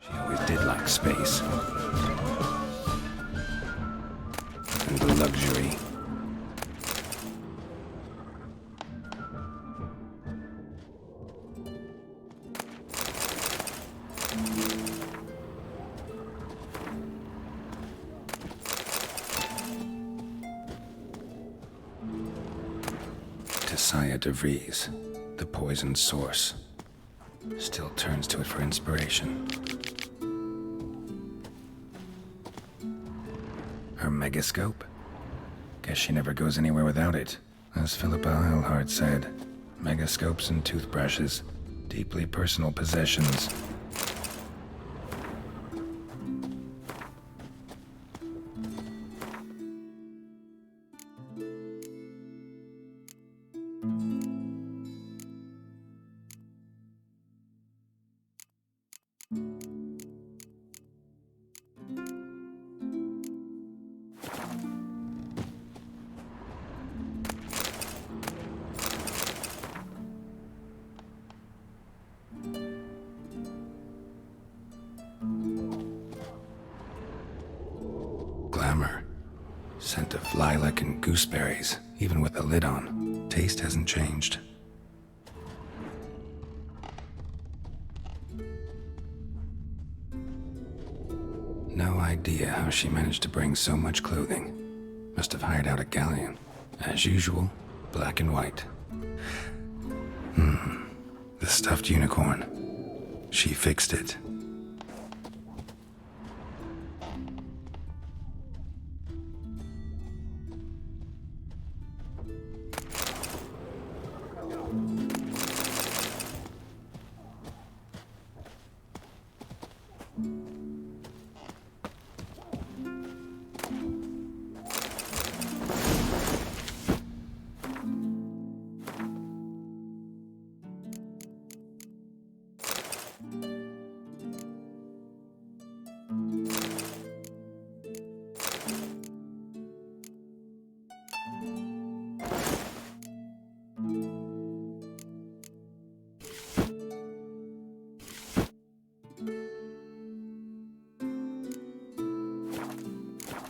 She always did like space. And luxury. Tessaya DeVries, the poisoned source, still turns to it for inspiration. Her megascope? Guess she never goes anywhere without it. As Philippa Eilhart said, megascopes and toothbrushes, deeply personal possessions. Glamour. Scent of lilac and gooseberries, even with the lid on. Taste hasn't changed. No idea how she managed to bring so much clothing. Must have hired out a galleon. As usual, black and white. The stuffed unicorn. She fixed it.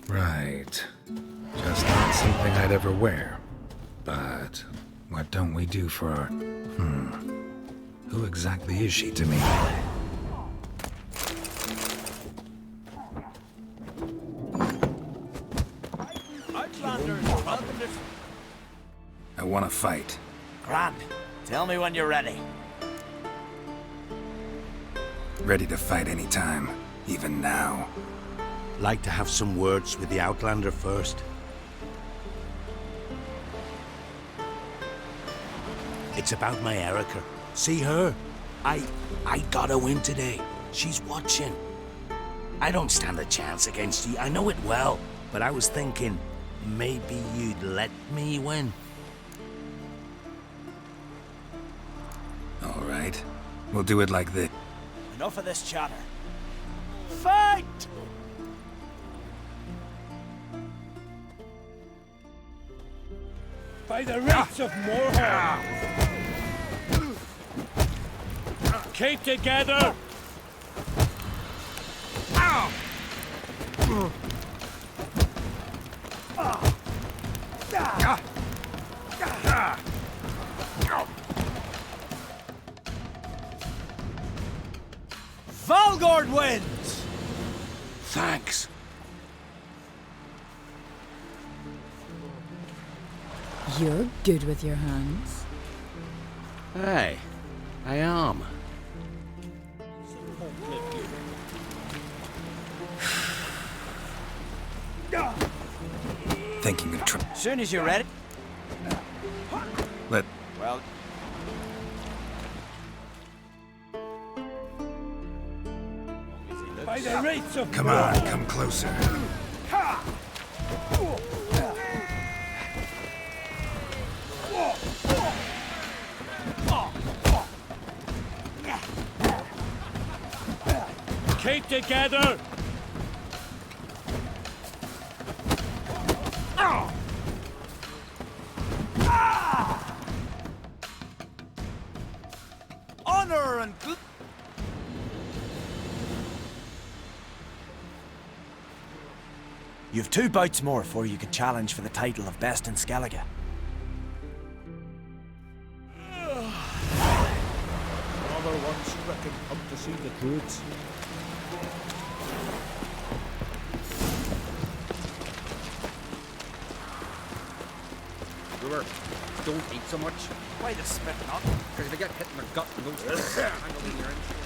Right. Just not something I'd ever wear. But what don't we do for our... Who exactly is she to me? I want to fight. Grand. Tell me when you're ready. Ready to fight anytime, even now. Like to have some words with the Outlander first. It's about my Erica. See her? I gotta win today. She's watching. I don't stand a chance against you. I know it well. But I was thinking, maybe you'd let me win. All right. We'll do it like this. Enough of this chatter. Fight! By the rights of Morhaug! Keep together! Valgord wins! Thanks. You're good with your hands. Hey, I am. Thinking of Soon as you're ready. Let... Well, By the rights of Come on, come closer. Keep together! honor and You've 2 bouts more before you could challenge for the title of Best in Skellige. Another one stricken come to see the druids. Brewer, don't eat so much. Why the spit not? Because if you get hit in the gut and those things tangled in your inside.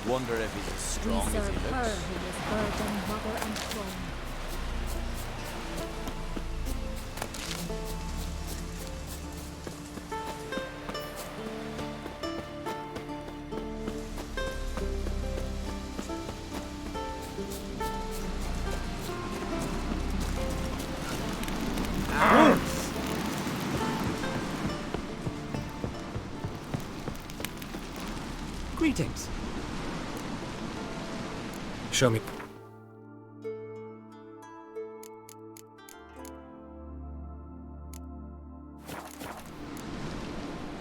Wonder if he's as strong We as serve he her looks. who is virgin, mother, and throne. Greetings. Show me.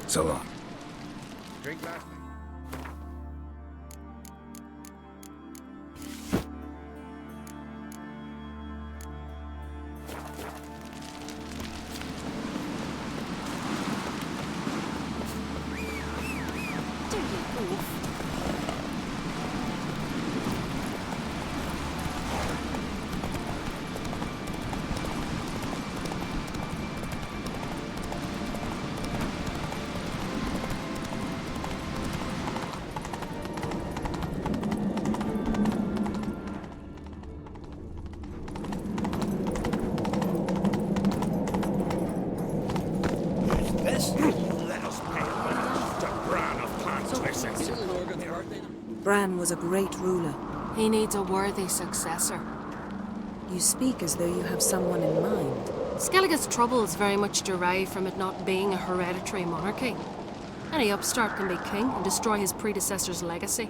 So long. Drink last night. Bran was a great ruler. He needs a worthy successor. You speak as though you have someone in mind. Skellige's troubles very much derive from it not being a hereditary monarchy. Any upstart can be king and destroy his predecessor's legacy.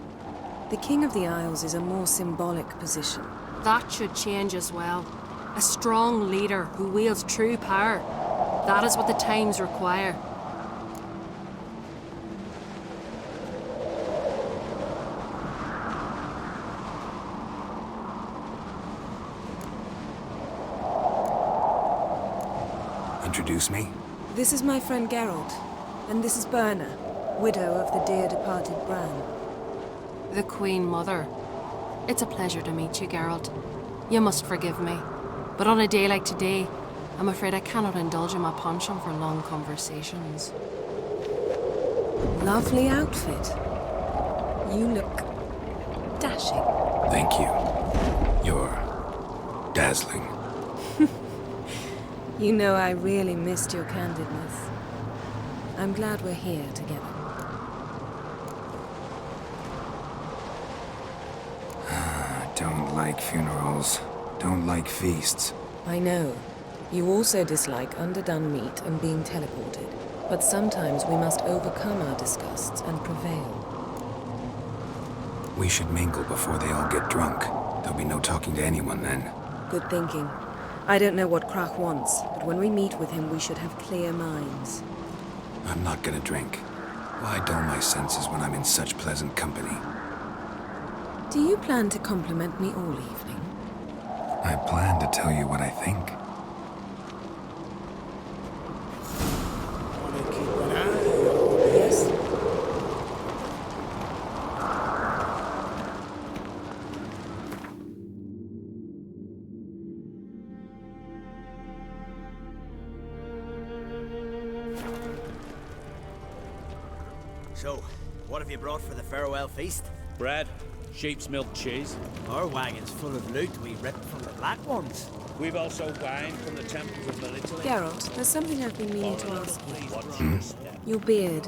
The King of the Isles is a more symbolic position. That should change as well. A strong leader who wields true power. That is what the times require. Introduce me? This is my friend Geralt, and this is Berna, widow of the dear departed Bran. The Queen Mother. It's a pleasure to meet you, Geralt. You must forgive me, but on a day like today, I'm afraid I cannot indulge in my penchant for long conversations. Lovely outfit. You look dashing. Thank you. You're dazzling. You know I really missed your candidness. I'm glad we're here together. Don't like funerals. Don't like feasts. I know. You also dislike underdone meat and being teleported. But sometimes we must overcome our disgusts and prevail. We should mingle before they all get drunk. There'll be no talking to anyone then. Good thinking. I don't know what Krach wants, but when we meet with him, we should have clear minds. I'm not gonna drink. Why dull my senses when I'm in such pleasant company? Do you plan to compliment me all evening? I plan to tell you what I think. Wanna keep an eye? Yes? So, what have you brought for the farewell feast? Bread, sheep's milk cheese. Our wagon's full of loot we ripped from the Black Ones. We've also wine from the temples of Melitele. Geralt, there's something I've been meaning to ask you. Watch your step. Your beard.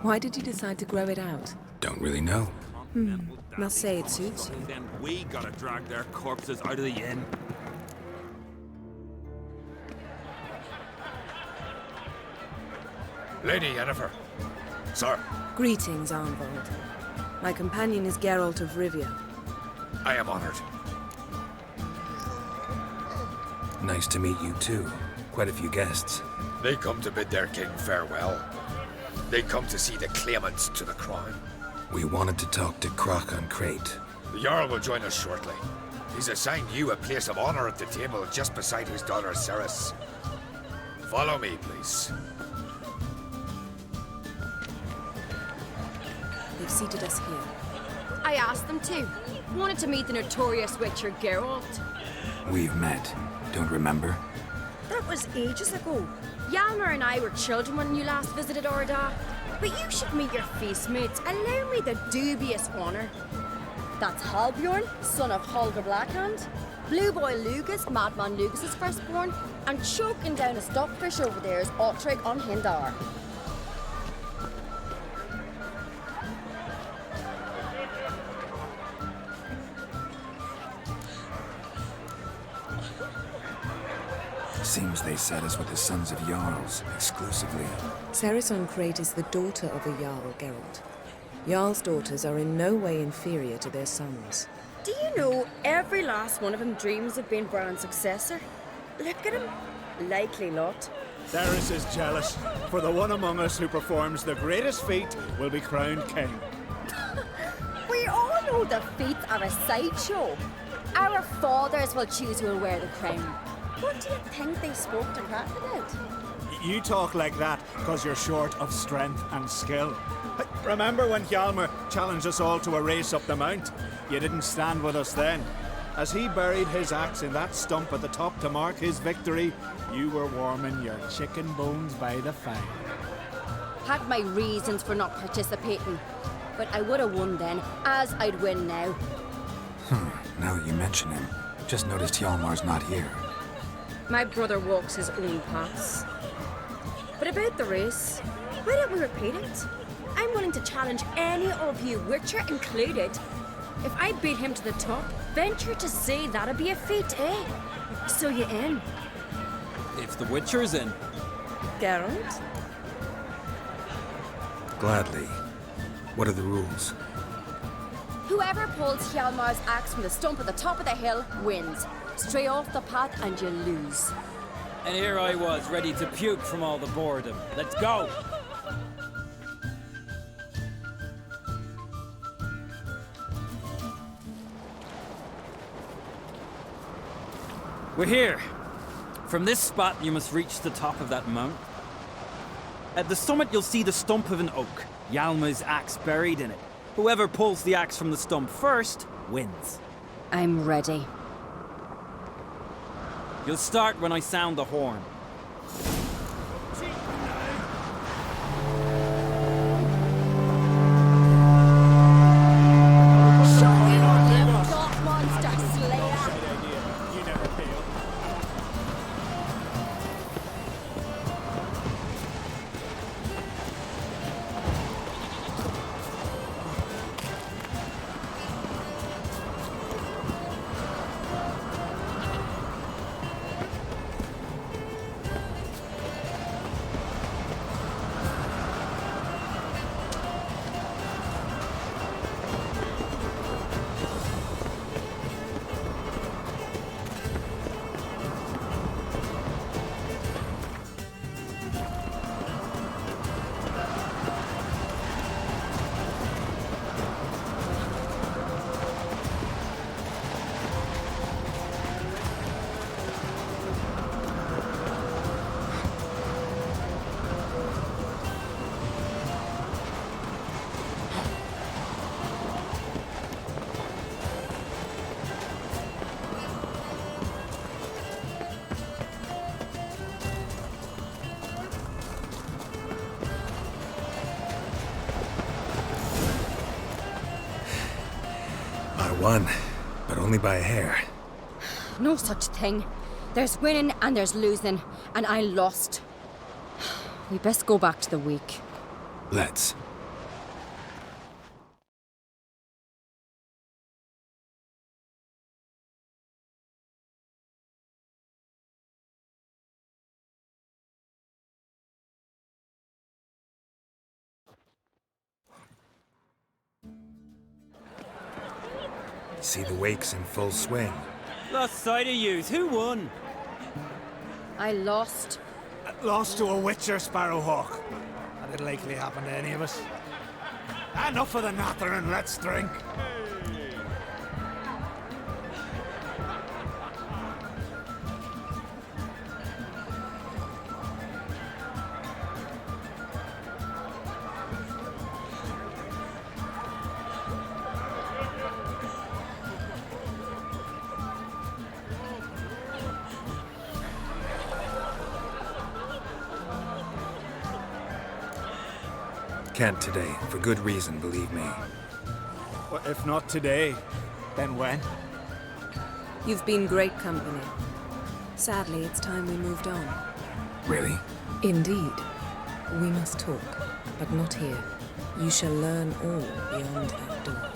Why did you decide to grow it out? Don't really know. Must say it suits you. Then we gotta drag their corpses out of the inn. Lady Yennefer. Sir, Greetings, Arnvold. My companion is Geralt of Rivia. I am honored. Nice to meet you too. Quite a few guests. They come to bid their king farewell. They come to see the claimants to the crown. We wanted to talk to Croc on Crate. The Jarl will join us shortly. He's assigned you a place of honor at the table just beside his daughter Ceres. Follow me, please. They've seated us here. I asked them to. Wanted to meet the notorious Witcher Geralt. We've met. Don't remember? That was ages ago. Hjalmar and I were children when you last visited Orda. But you should meet your feast mates. Allow me the dubious honor. That's Halbjorn, son of Holger Blackhand. Blue Boy Lugus, Madman Lugus' firstborn. And choking down a stockfish over there is Ottrig on Hindar. Seems they set us with the sons of Jarls, exclusively. Ceres on Crate is the daughter of a Jarl, Geralt. Jarl's daughters are in no way inferior to their sons. Do you know every last one of them dreams of being Bran's successor? Look at him. Likely not. Ceres is jealous, for the one among us who performs the greatest feat will be crowned king. We all know the feats are a sideshow. Our fathers will choose who will wear the crown. What do you think they spoke to Crack about? You talk like that because you're short of strength and skill. Remember when Hjalmar challenged us all to a race up the mount? You didn't stand with us then. As he buried his axe in that stump at the top to mark his victory, you were warming your chicken bones by the fire. Had my reasons for not participating, but I would have won then, as I'd win now. Now that you mention him, just noticed Hjalmar's not here. My brother walks his own paths. But about the race, why don't we repeat it? I'm willing to challenge any of you, Witcher included. If I beat him to the top, venture to say that'd be a feat, eh? So you in? If the Witcher's in. Geralt? Gladly. What are the rules? Whoever pulls Hjalmar's axe from the stump at the top of the hill wins. Stray off the path and you lose. And here I was, ready to puke from all the boredom. Let's go! We're here. From this spot, you must reach the top of that mount. At the summit, you'll see the stump of an oak, Hjalmar's axe buried in it. Whoever pulls the axe from the stump first wins. I'm ready. You'll start when I sound the horn. Won, but only by a hair. No such thing. There's winning and there's losing, and I lost. We best go back to the week. Let's. See the wakes in full swing. Lost sight of yous. Who won? I lost. Lost to a Witcher, Sparrowhawk. That'd likely happen to any of us. Enough of the nattering, let's drink. Can't today, for good reason, believe me. Well, if not today, then when? You've been great company. Sadly, it's time we moved on. Really? Indeed. We must talk, but not here. You shall learn all beyond that door.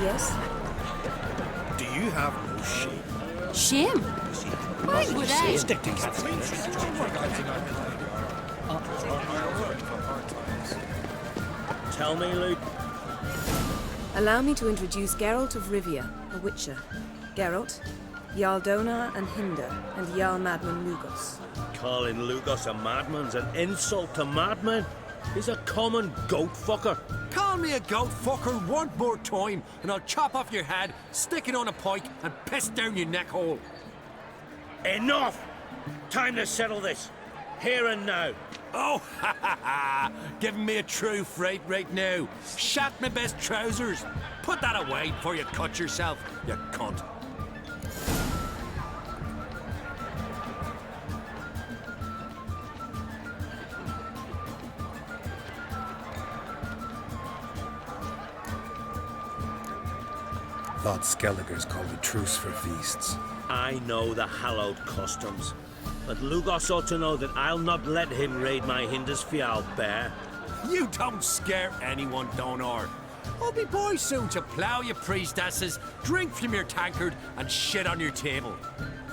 Yes? Do you have no shame? Shame? Why would I? Stick to Tell me, Luke. Allow me to introduce Geralt of Rivia, a Witcher. Geralt, Jarl Donar and Hinder, and Jarl Madman Lugos. Calling Lugos a madman's an insult to madmen. He's a common goat fucker. Call me a goat fucker one more time, and I'll chop off your head, stick it on a pike, and piss down your neck hole. Enough! Time to settle this. Here and now. Oh, ha ha ha! Giving me a true fright right now. Shat my best trousers. Put that away before you cut yourself, you cunt. Thought Skelliger's called a truce for feasts. I know the hallowed customs. But Lugos ought to know that I'll not let him raid my Hindisfial bear. You don't scare anyone, Donar. I'll be boys soon to plough your priestesses, drink from your tankard, and shit on your table.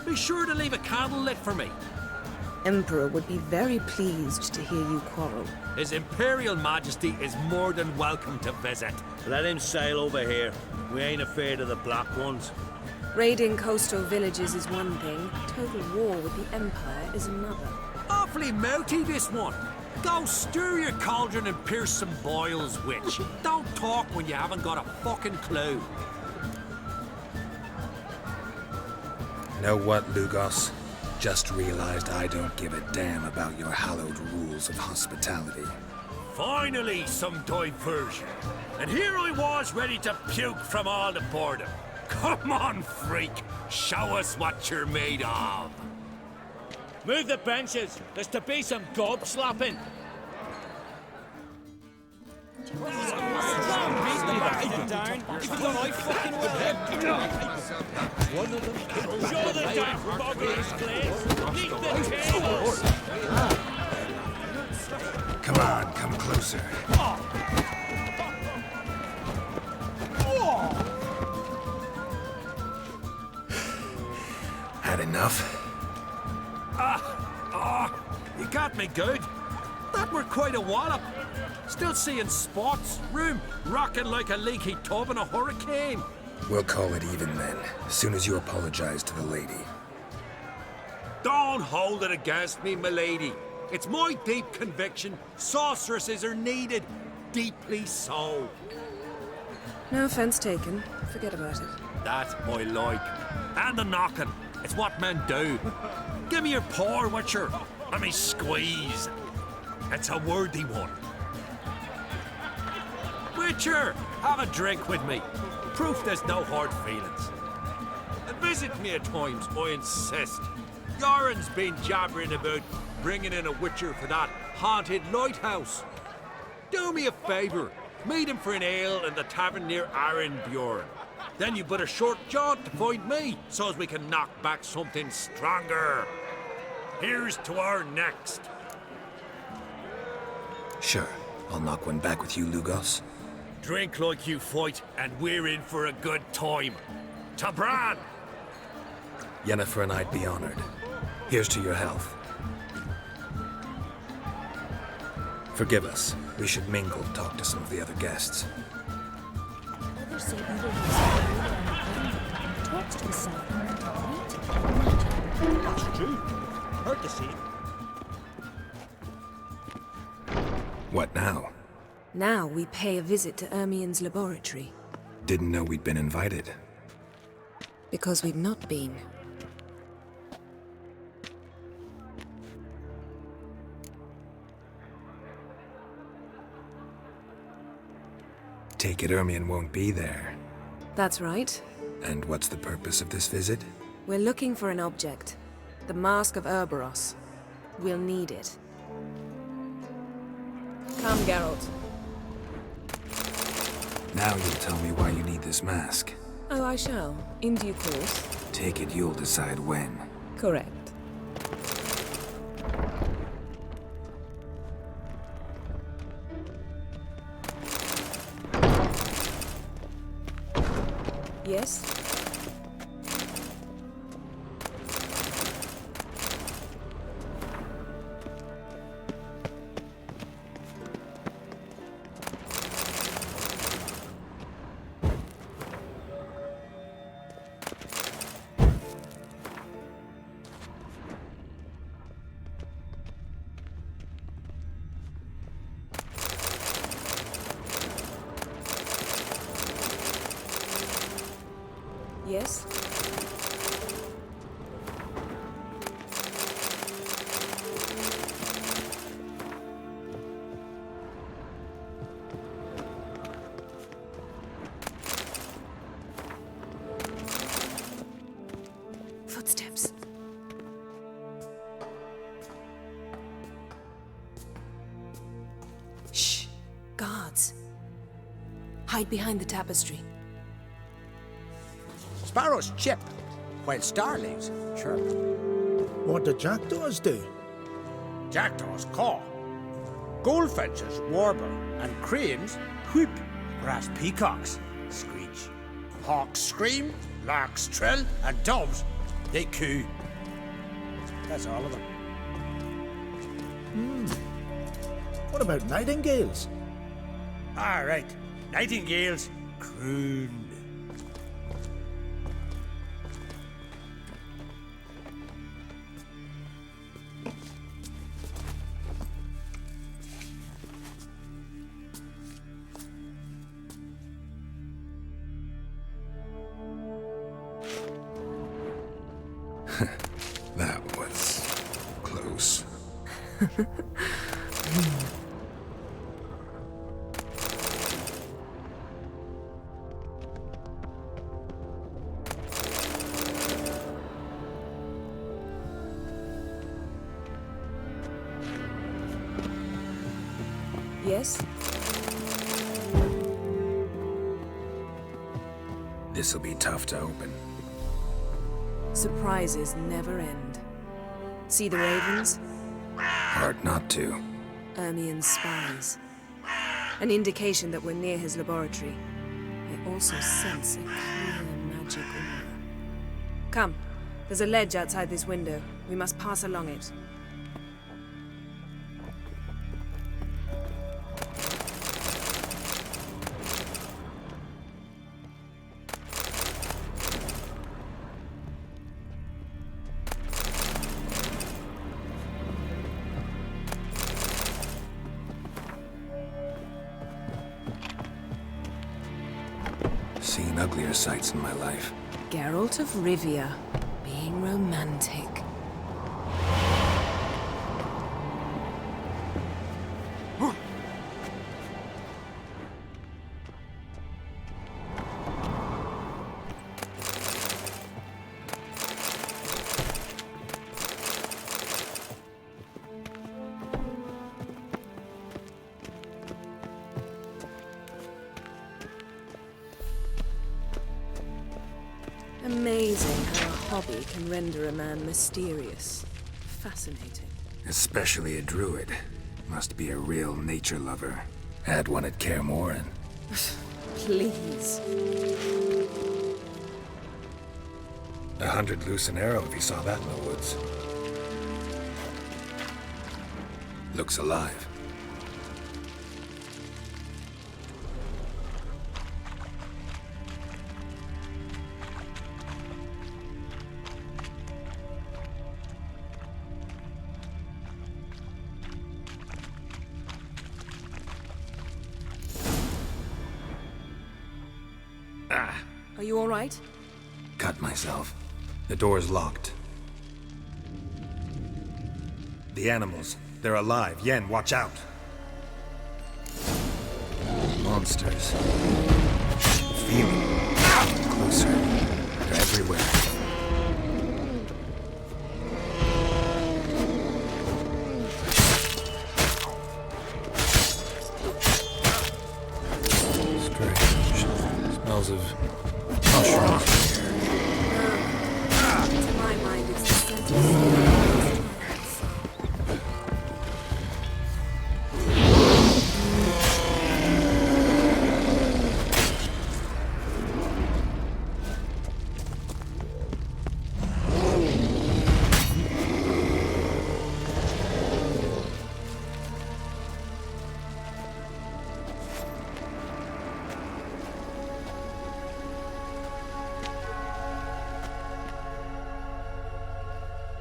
Be sure to leave a candle lit for me. Emperor would be very pleased to hear you quarrel. His Imperial Majesty is more than welcome to visit. Let him sail over here. We ain't afraid of the Black Ones. Raiding coastal villages is one thing. Total war with the Empire is another. Awfully mouty, this one. Go stir your cauldron and pierce some boils, witch. Don't talk when you haven't got a fucking clue. Know what, Lugos? Just realized I don't give a damn about your hallowed rules of hospitality. Finally, some diversion. And here I was ready to puke from all the boredom. Come on, freak. Show us what you're made of. Move the benches. There's to be some gob slapping. Show the damn bugger's glaze. Leave the tables. Come on, come closer. Had enough? You got me good. That were quite a wallop. Still seeing spots, room rocking like a leaky tub in a hurricane. We'll call it even then, as soon as you apologize to the lady. Don't hold it against me, milady. It's my deep conviction sorceresses are needed. Deeply so. No offense taken. Forget about it. That's my like. And the knocking. It's what men do. Give me your paw, Witcher. Let me squeeze. It's a worthy one. Witcher, have a drink with me. Proof there's no hard feelings. And visit me at times, I insist. Yoren's been jabbering about bringing in a Witcher for that haunted lighthouse. Do me a favour. Meet him for an ale in the tavern near Arenbjorn. Then you but a short jaunt to find me, so as we can knock back something stronger. Here's to our next. Sure, I'll knock one back with you, Lugos. Drink like you fight, and we're in for a good time. To Bran! Yennefer and I'd be honored. Here's to your health. Forgive us. We should mingle, talk to some of the other guests. Others say either he's a ruler on the ground, talks to himself, right? That's true. Heard the same. What now? Now we pay a visit to Ermien's laboratory. Didn't know we'd been invited. Because we've not been. Take it Ermien won't be there. That's right. And what's the purpose of this visit? We're looking for an object. The Mask of Ouroboros. We'll need it. Come, Geralt. Now you'll tell me why you need this mask. Oh, I shall. In due course. Take it you'll decide when. Correct. Yes? Yes? Footsteps. Shh. Guards. Hide behind the tapestry. Sparrows chip, while starlings chirp. What do jackdaws do? Jackdaws caw. Goldfinches warble, and cranes whoop, whereas peacocks screech. Hawks scream, larks trill, and doves, they coo. That's all of them. What about nightingales? All right, nightingales croon. That was close. Yes? This'll be tough to open. Surprises never end. See the ravens? Hard not to. Ermien's spies. An indication that we're near his laboratory. I also sense a clear magic aura. Come, there's a ledge outside this window. We must pass along it. Seen uglier sights in my life. Geralt of Rivia, being romantic. Amazing how a hobby can render a man mysterious. Fascinating. Especially a druid. Must be a real nature lover. Had one at Kaer Morhen. Please. 100 loose an arrow if you saw that in the woods. Looks alive. Are you all right? Cut myself. The door's locked. The animals. They're alive. Yen, watch out. Monsters. Feel them. Closer. They're everywhere. Strange. Smells of mushrooms here. To my mind, it's the scent of steel.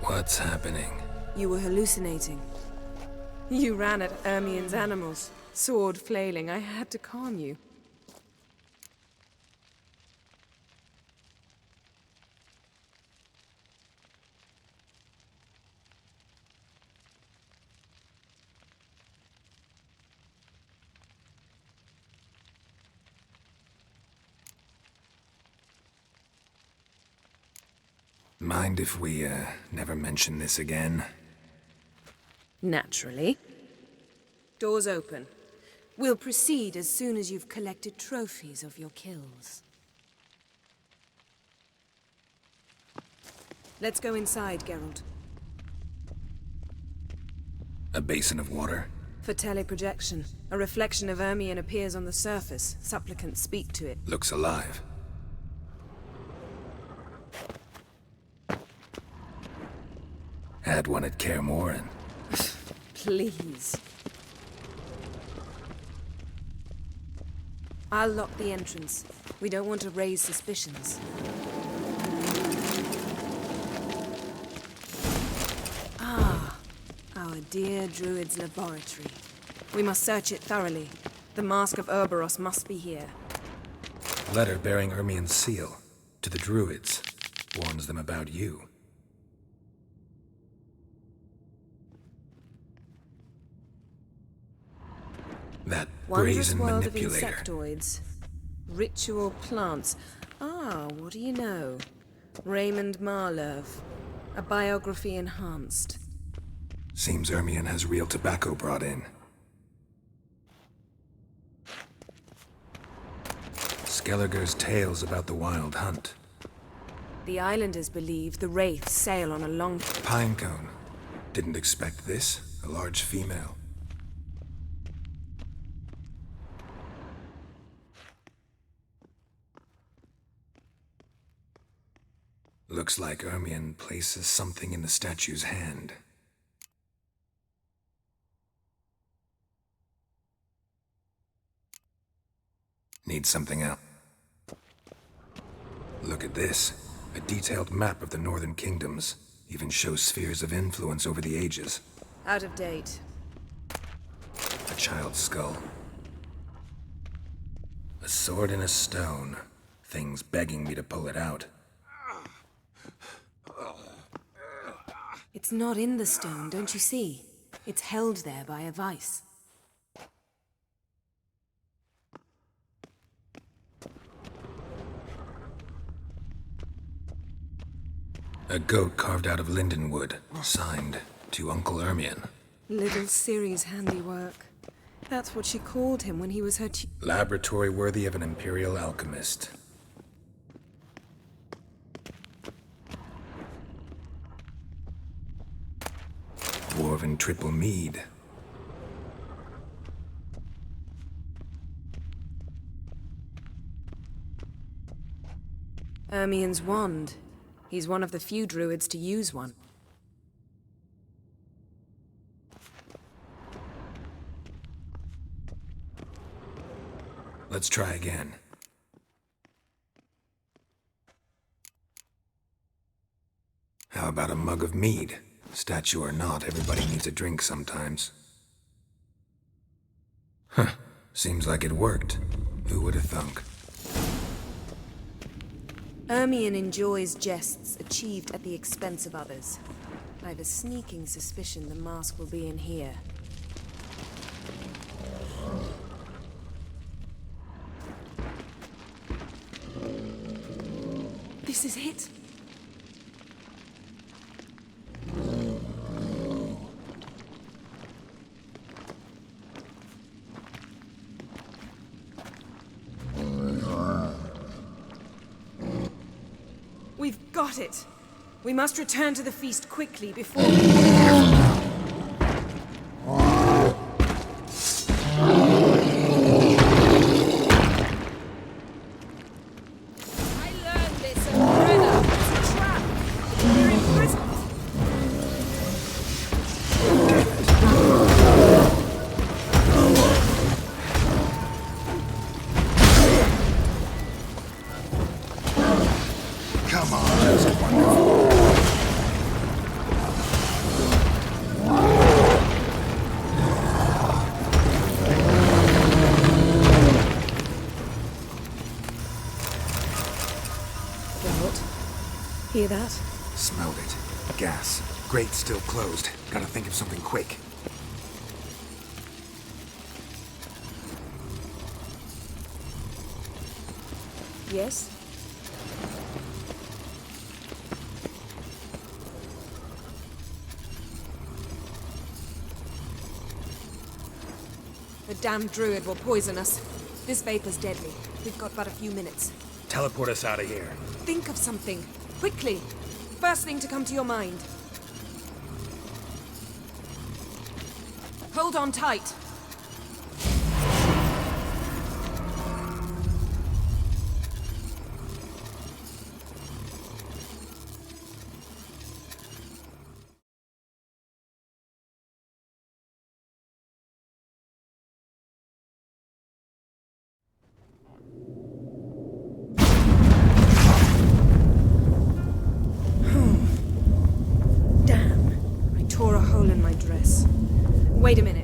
What's happening? You were hallucinating. You ran at Ermien's animals, sword flailing. I had to calm you. Mind if we, never mention this again? Naturally. Doors open. We'll proceed as soon as you've collected trophies of your kills. Let's go inside, Geralt. A basin of water? For teleprojection. A reflection of Ermien appears on the surface. Supplicants speak to it. Looks alive. Had one at Kaer Morhen. Please. I'll lock the entrance. We don't want to raise suspicions. Ah, our dear Druid's laboratory. We must search it thoroughly. The Mask of Urboros must be here. Letter bearing Ermien's seal. To the Druids. Warns them about you. That Wondrous brazen world of manipulator. insectoids. Ritual plants. Ah, what do you know? Raymond Marlev. A biography enhanced. Seems Ermien has real tobacco brought in. Skelliger's tales about the Wild Hunt. The islanders believe the wraiths sail on a long... Pinecone. Didn't expect this. A large female. Looks like Ermien places something in the statue's hand. Need something else. Look at this. A detailed map of the Northern Kingdoms. Even shows spheres of influence over the ages. Out of date. A child's skull. A sword and a stone. Things begging me to pull it out. It's not in the stone, don't you see? It's held there by a vice. A goat carved out of lindenwood, signed to Uncle Ermien. Little Ciri's handiwork. That's what she called him when he was her Laboratory worthy of an imperial alchemist. Dwarven triple mead. Ermien's wand. He's one of the few druids to use one. Let's try again. How about a mug of mead? Statue or not, everybody needs a drink sometimes. Huh. Seems like it worked. Who would have thunk? Ermion enjoys jests achieved at the expense of others. I've a sneaking suspicion the mask will be in here. This is it. We've got it. We must return to the feast quickly before Hear that? Smelled it. Gas. Grate still closed. Gotta think of something quick. Yes? The damned druid will poison us. This vapor's deadly. We've got but a few minutes. Teleport us out of here. Think of something. Quickly. First thing to come to your mind. Hold on tight. Damn. I tore a hole in my dress. Wait a minute.